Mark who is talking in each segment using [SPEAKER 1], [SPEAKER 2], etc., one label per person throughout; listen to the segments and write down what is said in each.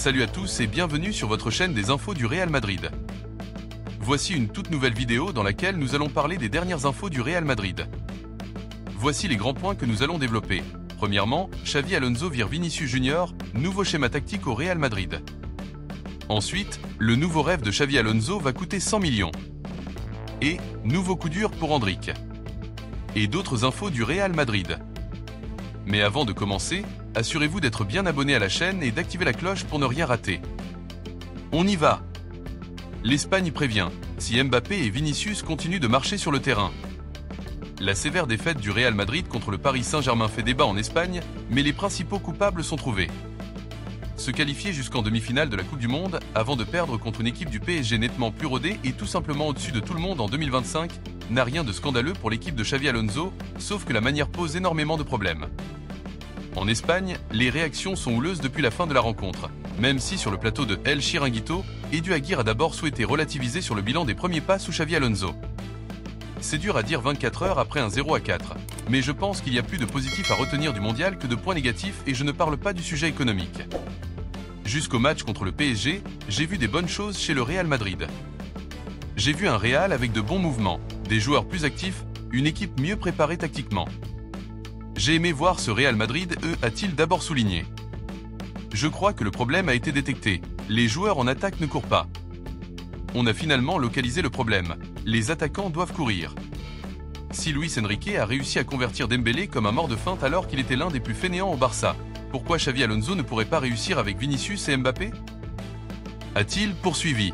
[SPEAKER 1] Salut à tous et bienvenue sur votre chaîne des infos du Real Madrid. Voici une toute nouvelle vidéo dans laquelle nous allons parler des dernières infos du Real Madrid. Voici les grands points que nous allons développer. Premièrement, Xavi Alonso vire Vinicius Junior, nouveau schéma tactique au Real Madrid. Ensuite, le nouveau rêve de Xavi Alonso va coûter 100 millions. Et, nouveau coup dur pour Endrick. Et d'autres infos du Real Madrid. Mais avant de commencer, assurez-vous d'être bien abonné à la chaîne et d'activer la cloche pour ne rien rater. On y va! L'Espagne prévient, si Mbappé et Vinicius continuent de marcher sur le terrain. La sévère défaite du Real Madrid contre le Paris Saint-Germain fait débat en Espagne, mais les principaux coupables sont trouvés. Se qualifier jusqu'en demi-finale de la Coupe du Monde, avant de perdre contre une équipe du PSG nettement plus rodée et tout simplement au-dessus de tout le monde en 2025, n'a rien de scandaleux pour l'équipe de Xavi Alonso, sauf que la manière pose énormément de problèmes. En Espagne, les réactions sont houleuses depuis la fin de la rencontre, même si sur le plateau de El Chiringuito, Edu Aguirre a d'abord souhaité relativiser sur le bilan des premiers pas sous Xavi Alonso. C'est dur à dire 24 heures après un 0-4, mais je pense qu'il y a plus de positif à retenir du mondial que de points négatifs et je ne parle pas du sujet économique. Jusqu'au match contre le PSG, j'ai vu des bonnes choses chez le Real Madrid. J'ai vu un Real avec de bons mouvements, des joueurs plus actifs, une équipe mieux préparée tactiquement. J'ai aimé voir ce Real Madrid, a-t-il d'abord souligné. Je crois que le problème a été détecté, les joueurs en attaque ne courent pas. On a finalement localisé le problème, les attaquants doivent courir. Si Luis Enrique a réussi à convertir Dembélé comme un mort de feinte alors qu'il était l'un des plus fainéants au Barça, pourquoi Xavi Alonso ne pourrait pas réussir avec Vinicius et Mbappé? A-t-il poursuivi?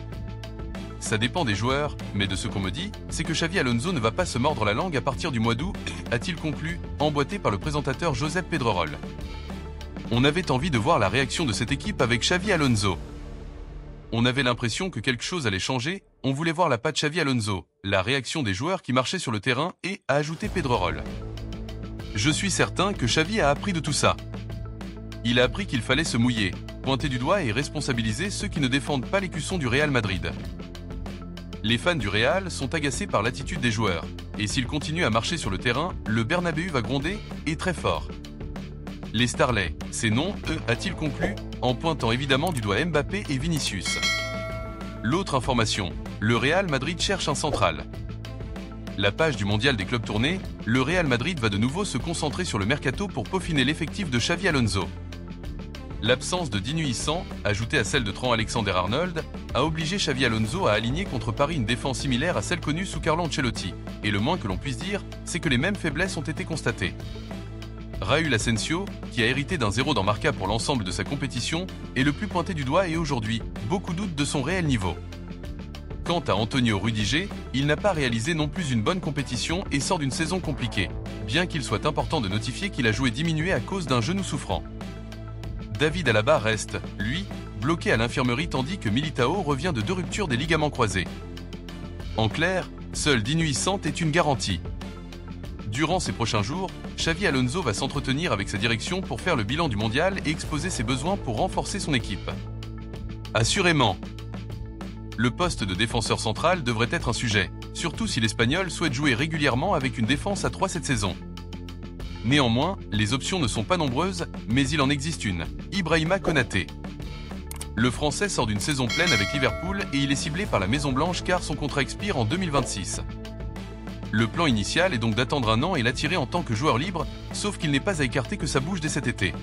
[SPEAKER 1] Ça dépend des joueurs, mais de ce qu'on me dit, c'est que Xavi Alonso ne va pas se mordre la langue à partir du mois d'août, a-t-il conclu, emboîté par le présentateur Josep Pedrerol. On avait envie de voir la réaction de cette équipe avec Xavi Alonso. On avait l'impression que quelque chose allait changer, on voulait voir la patte Xavi Alonso, la réaction des joueurs qui marchaient sur le terrain et, a ajouté Pedrerol. Je suis certain que Xavi a appris de tout ça. Il a appris qu'il fallait se mouiller, pointer du doigt et responsabiliser ceux qui ne défendent pas l'écusson du Real Madrid. Les fans du Real sont agacés par l'attitude des joueurs, et s'ils continuent à marcher sur le terrain, le Bernabéu va gronder, et très fort. Les Starlets, c'est non, a-t-il conclu, en pointant évidemment du doigt Mbappé et Vinicius. L'autre information, le Real Madrid cherche un central. La page du mondial des clubs tournée, le Real Madrid va de nouveau se concentrer sur le mercato pour peaufiner l'effectif de Xavi Alonso. L'absence de Dinu Issan, ajoutée à celle de Trent Alexander-Arnold, a obligé Xavi Alonso à aligner contre Paris une défense similaire à celle connue sous Carlo Ancelotti, et le moins que l'on puisse dire, c'est que les mêmes faiblesses ont été constatées. Raúl Asensio, qui a hérité d'un 0 dans Marca pour l'ensemble de sa compétition, est le plus pointé du doigt et aujourd'hui, beaucoup doutent de son réel niveau. Quant à Antonio Rudiger, il n'a pas réalisé non plus une bonne compétition et sort d'une saison compliquée, bien qu'il soit important de notifier qu'il a joué diminué à cause d'un genou souffrant. David Alaba reste, lui, bloqué à l'infirmerie tandis que Militao revient de 2 ruptures des ligaments croisés. En clair, seul Dinu Issan est une garantie. Durant ces prochains jours, Xavi Alonso va s'entretenir avec sa direction pour faire le bilan du mondial et exposer ses besoins pour renforcer son équipe. Assurément, le poste de défenseur central devrait être un sujet, surtout si l'Espagnol souhaite jouer régulièrement avec une défense à 3 cette saison. Néanmoins, les options ne sont pas nombreuses, mais il en existe une, Ibrahima Konaté. Le Français sort d'une saison pleine avec Liverpool et il est ciblé par la Maison Blanche car son contrat expire en 2026. Le plan initial est donc d'attendre un an et l'attirer en tant que joueur libre, sauf qu'il n'est pas à écarter que ça bouge dès cet été.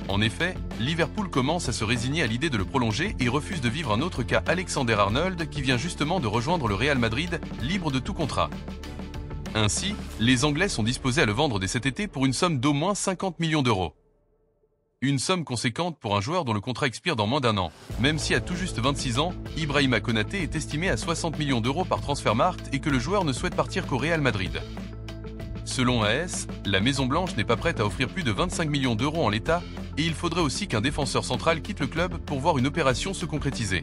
[SPEAKER 1] En effet, Liverpool commence à se résigner à l'idée de le prolonger et refuse de vivre un autre cas Alexander-Arnold qui vient justement de rejoindre le Real Madrid, libre de tout contrat. Ainsi, les Anglais sont disposés à le vendre dès cet été pour une somme d'au moins 50 millions d'euros. Une somme conséquente pour un joueur dont le contrat expire dans moins d'un an, même si à tout juste 26 ans, Ibrahima Konaté est estimé à 60 millions d'euros par Transfermarkt et que le joueur ne souhaite partir qu'au Real Madrid. Selon AS, la Maison Blanche n'est pas prête à offrir plus de 25 millions d'euros en l'état et il faudrait aussi qu'un défenseur central quitte le club pour voir une opération se concrétiser.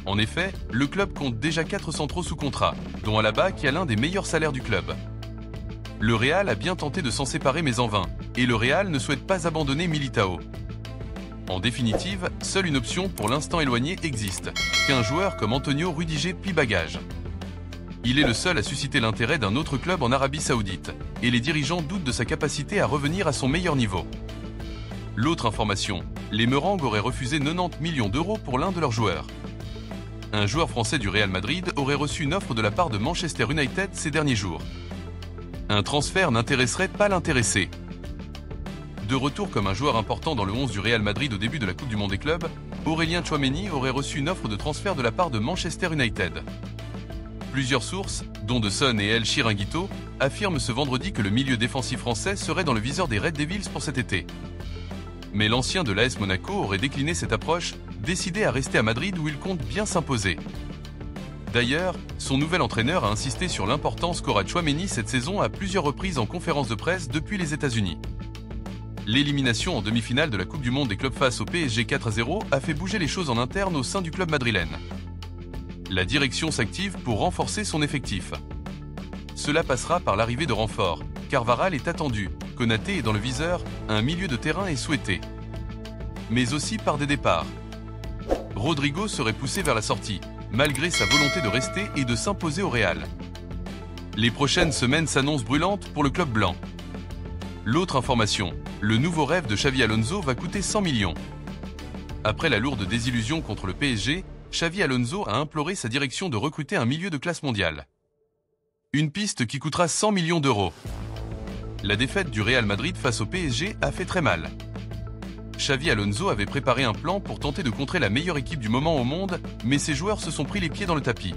[SPEAKER 1] En effet, le club compte déjà 4 centraux sous contrat, dont Alaba qui a l'un des meilleurs salaires du club. Le Real a bien tenté de s'en séparer mais en vain, et le Real ne souhaite pas abandonner Militao. En définitive, seule une option pour l'instant éloignée existe, qu'un joueur comme Antonio Rudiger plie bagage. Il est le seul à susciter l'intérêt d'un autre club en Arabie Saoudite, et les dirigeants doutent de sa capacité à revenir à son meilleur niveau. L'autre information, les Merengues auraient refusé 90 millions d'euros pour l'un de leurs joueurs. Un joueur français du Real Madrid aurait reçu une offre de la part de Manchester United ces derniers jours. Un transfert n'intéresserait pas l'intéressé. De retour comme un joueur important dans le 11 du Real Madrid au début de la Coupe du Monde des clubs, Aurélien Tchouaméni aurait reçu une offre de transfert de la part de Manchester United. Plusieurs sources, dont The Sun et El Chiringuito, affirment ce vendredi que le milieu défensif français serait dans le viseur des Red Devils pour cet été. Mais l'ancien de l'AS Monaco aurait décliné cette approche, décidé à rester à Madrid où il compte bien s'imposer. D'ailleurs, son nouvel entraîneur a insisté sur l'importance qu'aura Tchouaméni cette saison à plusieurs reprises en conférence de presse depuis les États-Unis. L'élimination en demi-finale de la Coupe du Monde des clubs face au PSG 4-0 a fait bouger les choses en interne au sein du club madrilène. La direction s'active pour renforcer son effectif. Cela passera par l'arrivée de renforts. Carvajal est attendu, Konaté est dans le viseur, un milieu de terrain est souhaité. Mais aussi par des départs. Rodrigo serait poussé vers la sortie, malgré sa volonté de rester et de s'imposer au Real. Les prochaines semaines s'annoncent brûlantes pour le club blanc. L'autre information, le nouveau rêve de Xavi Alonso va coûter 100 millions. Après la lourde désillusion contre le PSG, Xavi Alonso a imploré sa direction de recruter un milieu de classe mondiale. Une piste qui coûtera 100 millions d'euros. La défaite du Real Madrid face au PSG a fait très mal. Xavi Alonso avait préparé un plan pour tenter de contrer la meilleure équipe du moment au monde, mais ses joueurs se sont pris les pieds dans le tapis.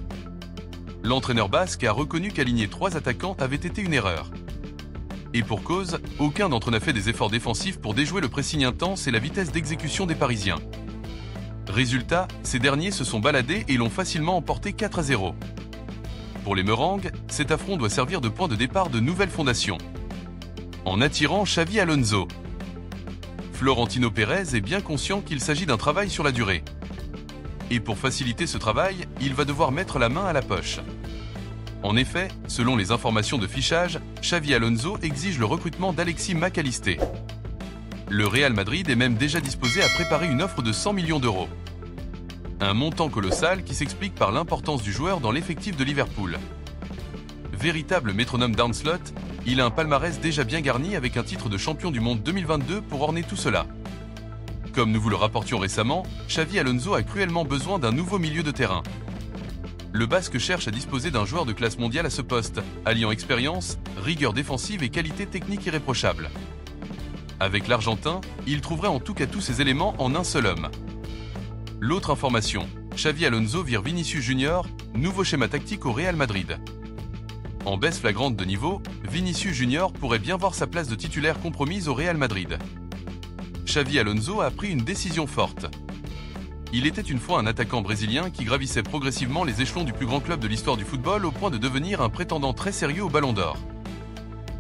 [SPEAKER 1] L'entraîneur basque a reconnu qu'aligner 3 attaquants avait été une erreur. Et pour cause, aucun d'entre eux n'a fait des efforts défensifs pour déjouer le pressing intense et la vitesse d'exécution des Parisiens. Résultat, ces derniers se sont baladés et l'ont facilement emporté 4-0. Pour les Merengues, cet affront doit servir de point de départ de nouvelles fondations. En attirant Xavi Alonso. Florentino Pérez est bien conscient qu'il s'agit d'un travail sur la durée. Et pour faciliter ce travail, il va devoir mettre la main à la poche. En effet, selon les informations de fichage, Xavi Alonso exige le recrutement d'Alexis Mac Allister. Le Real Madrid est même déjà disposé à préparer une offre de 100 millions d'euros. Un montant colossal qui s'explique par l'importance du joueur dans l'effectif de Liverpool. Véritable métronome d'Arnslot, il a un palmarès déjà bien garni avec un titre de champion du monde 2022 pour orner tout cela. Comme nous vous le rapportions récemment, Xavi Alonso a cruellement besoin d'un nouveau milieu de terrain. Le Basque cherche à disposer d'un joueur de classe mondiale à ce poste, alliant expérience, rigueur défensive et qualité technique irréprochable. Avec l'Argentin, il trouverait en tout cas tous ces éléments en un seul homme. L'autre information, Xavi Alonso vire Vinicius Junior, nouveau schéma tactique au Real Madrid. En baisse flagrante de niveau, Vinicius Junior pourrait bien voir sa place de titulaire compromise au Real Madrid. Xavi Alonso a pris une décision forte. Il était une fois un attaquant brésilien qui gravissait progressivement les échelons du plus grand club de l'histoire du football au point de devenir un prétendant très sérieux au Ballon d'Or.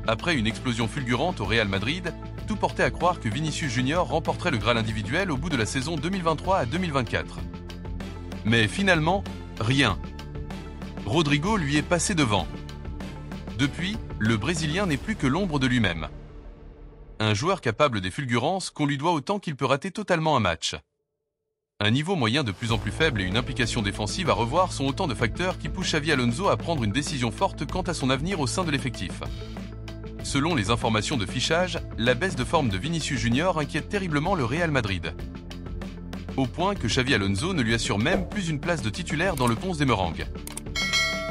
[SPEAKER 1] Après une explosion fulgurante au Real Madrid, tout portait à croire que Vinicius Junior remporterait le Graal individuel au bout de la saison 2023 à 2024. Mais finalement, rien. Rodrigo lui est passé devant. Depuis, le Brésilien n'est plus que l'ombre de lui-même. Un joueur capable des fulgurances qu'on lui doit autant qu'il peut rater totalement un match. Un niveau moyen de plus en plus faible et une implication défensive à revoir sont autant de facteurs qui poussent Xavi Alonso à prendre une décision forte quant à son avenir au sein de l'effectif. Selon les informations de fichage, la baisse de forme de Vinicius Junior inquiète terriblement le Real Madrid. Au point que Xavi Alonso ne lui assure même plus une place de titulaire dans le 11 des Merengues.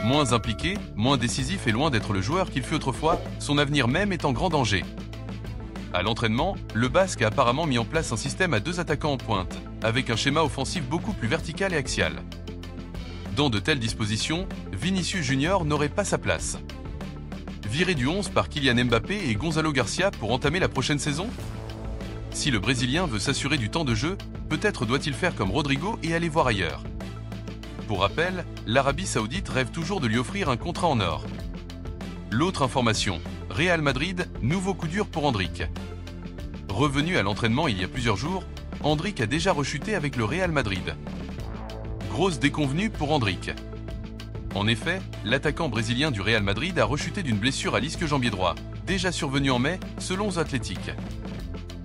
[SPEAKER 1] Moins impliqué, moins décisif et loin d'être le joueur qu'il fut autrefois, son avenir même est en grand danger. À l'entraînement, le Basque a apparemment mis en place un système à 2 attaquants en pointe, avec un schéma offensif beaucoup plus vertical et axial. Dans de telles dispositions, Vinicius Junior n'aurait pas sa place. Viré du 11 par Kylian Mbappé et Gonzalo Garcia pour entamer la prochaine saison? Si le Brésilien veut s'assurer du temps de jeu, peut-être doit-il faire comme Rodrigo et aller voir ailleurs. Pour rappel, l'Arabie Saoudite rêve toujours de lui offrir un contrat en or. L'autre information, Real Madrid, nouveau coup dur pour Endrick. Revenu à l'entraînement il y a plusieurs jours, Endrick a déjà rechuté avec le Real Madrid. Grosse déconvenue pour Endrick. En effet, l'attaquant brésilien du Real Madrid a rechuté d'une blessure à l'ischio-jambier droit, déjà survenue en mai, selon The Athletic.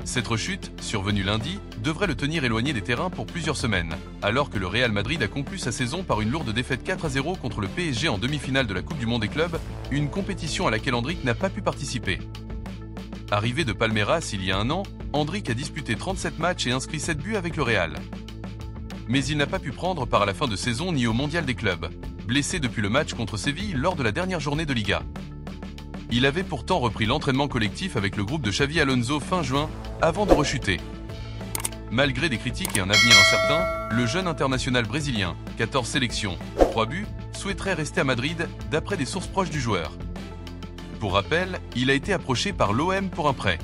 [SPEAKER 1] Cette rechute, survenue lundi, devrait le tenir éloigné des terrains pour plusieurs semaines, alors que le Real Madrid a conclu sa saison par une lourde défaite 4-0 contre le PSG en demi-finale de la Coupe du Monde des clubs, une compétition à laquelle Endrick n'a pas pu participer. Arrivé de Palmeiras il y a un an, Endrick a disputé 37 matchs et inscrit 7 buts avec le Real. Mais il n'a pas pu prendre part à la fin de saison ni au Mondial des clubs, blessé depuis le match contre Séville lors de la dernière journée de Liga. Il avait pourtant repris l'entraînement collectif avec le groupe de Xavi Alonso fin juin, avant de rechuter. Malgré des critiques et un avenir incertain, le jeune international brésilien, 14 sélections, 3 buts, souhaiterait rester à Madrid, d'après des sources proches du joueur. Pour rappel, il a été approché par l'OM pour un prêt.